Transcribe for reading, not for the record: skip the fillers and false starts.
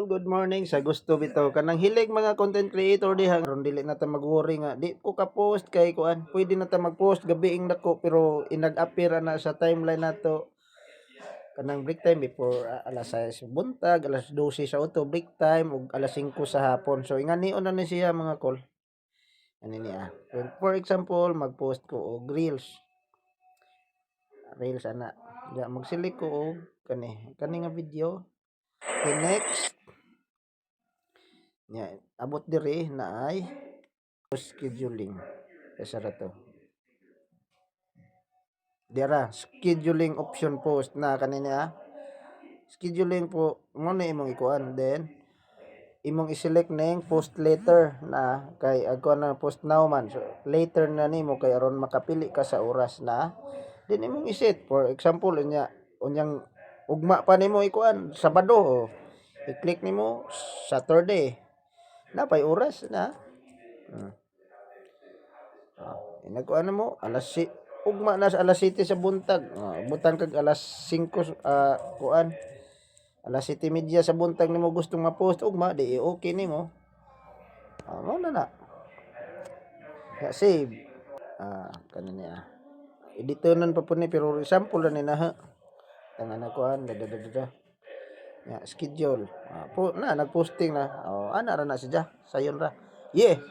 Good morning sa gusto bitaw kanang hilig mga content creator diha ron dili na ta mag-worry nga di ko ka post kay kuan pwede na ta mag-post gabiing nako pero inag-appear na sa timeline nato kanang break time before alas 6 buntag alas 12 sa auto break time ug alas 5 sa hapon so ingani na ni siya mga call ani niya for example mag-post ko og reels ana ya mag-select ko og kani nga video. Okay, next nya abot diri na ay scheduling isa ra to dira scheduling option post na kanina scheduling po mo na imong ikuan then imong i-select ning post later na kay ako na post now man so later na nimo kay aron makapili ka sa oras na then imong i-set for example unyang ugma pa nimo ikuan Sabado i-click nimo Saturday na pay oras na hmm. Nagkuan mo ugma na sa alas 7 sa buntag. Butang kag alas 5 kuan. Alas 7:30 sa buntag nimo gustong ma-post ugma di okay nimo. Mao na. Ya save. Kanin niya. Editonan pa po ni pero sample na ni na ha. Tangan na kuan da. Ya schedule. Po na nagposting na. Ana ra na siya. Sayon ra. Yeah.